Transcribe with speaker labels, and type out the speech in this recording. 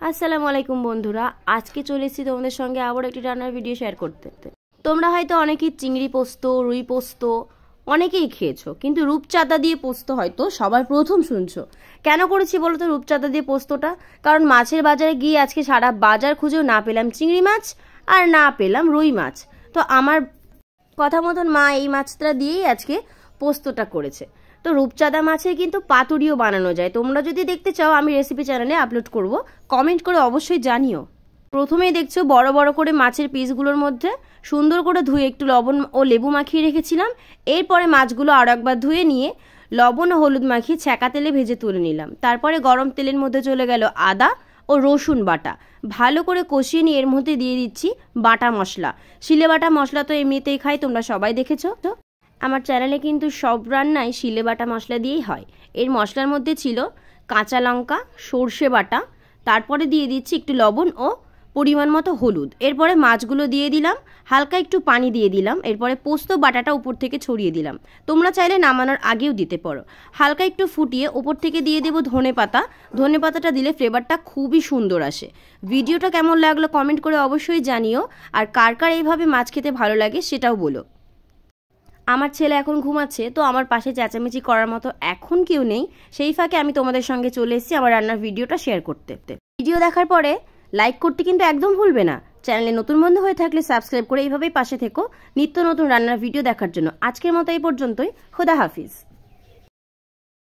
Speaker 1: আসসালামু আলাইকুম বন্ধুরা, আজকে চলে এসেছি তোমাদের সঙ্গে আবার একটি রান্নার ভিডিও শেয়ার করতে। তোমরা হয়তো অনেকেই চিংড়ি পোস্ত, রুই পোস্ত অনেকেই খেয়েছো, কিন্তু রূপচাঁদা দিয়ে পোস্ত হয়তো সবার প্রথম শুনছো। কেন করেছি বলো তো রূপচাঁদা দিয়ে পোস্তটা? কারণ মাছের বাজারে গিয়ে আজকে সারা বাজার খুঁজেও না পেলাম চিংড়ি মাছ আর না পেলাম রুই মাছ। তো আমার কথা মতন মা এই মাছটা দিয়েই আজকে পোস্তটা করেছে। তো রূপচাঁদা মাছের কিন্তু পাতুরিও বানানো যায়। তোমরা যদি দেখতে চাও আমি রেসিপি চ্যানেলে আপলোড করব, কমেন্ট করে অবশ্যই জানিও। প্রথমেই দেখছো বড় বড় করে মাছের পিসগুলোর মধ্যে সুন্দর করে ধুয়ে একটু লবণ ও লেবু মাখিয়ে রেখেছিলাম। এরপরে মাছগুলো আরও একবার ধুয়ে নিয়ে লবণ ও হলুদ মাখিয়ে ছ্যাঁকা তেলে ভেজে তুলে নিলাম। তারপরে গরম তেলের মধ্যে চলে গেল আদা ও রসুন বাটা, ভালো করে কষিয়ে নিয়ে এর মধ্যে দিয়ে দিচ্ছি বাটা মশলা। শিলে বাটা মশলা তো এমনিতেই খাই, তোমরা সবাই দেখেছো। আমার চ্যানেলে কিন্তু সব রান্নাই শিলে বাটা মশলা দিয়েই হয়। এর মশলার মধ্যে ছিল কাঁচা লঙ্কা, সর্ষে বাটা, তারপরে দিয়ে দিচ্ছি একটু লবণ ও পরিমাণ মতো হলুদ। এরপরে মাছগুলো দিয়ে দিলাম, হালকা একটু পানি দিয়ে দিলাম। এরপরে পোস্ত বাটাটা উপর থেকে ছড়িয়ে দিলাম। তোমরা চাইলে নামানোর আগেও দিতে পারো। হালকা একটু ফুটিয়ে উপর থেকে দিয়ে দেবো ধনে পাতা। ধনে পাতাটা দিলে ফ্লেভারটা খুবই সুন্দর আসে। ভিডিওটা কেমন লাগলো কমেন্ট করে অবশ্যই জানিও। আর কার কার এইভাবে মাছ খেতে ভালো লাগে সেটাও বলো। আমার ছেলে এখন ঘুমাচ্ছে, তো আমার পাশে চেঁচামেচি করার মতো এখন কেউ নেই। সেই ফাঁকে আমি তোমাদের সঙ্গে চলে এসেছি আমার রান্নার ভিডিওটা শেয়ার করতে। ভিডিও দেখার পরে লাইক করতে কিন্তু একদম ভুলবে না। চ্যানেলে নতুন বন্ধু হয়ে থাকলে সাবস্ক্রাইব করে এইভাবেই পাশে থেকো নিত্য নতুন রান্নার ভিডিও দেখার জন্য। আজকের মতো এই পর্যন্তই। খোদা হাফিজ।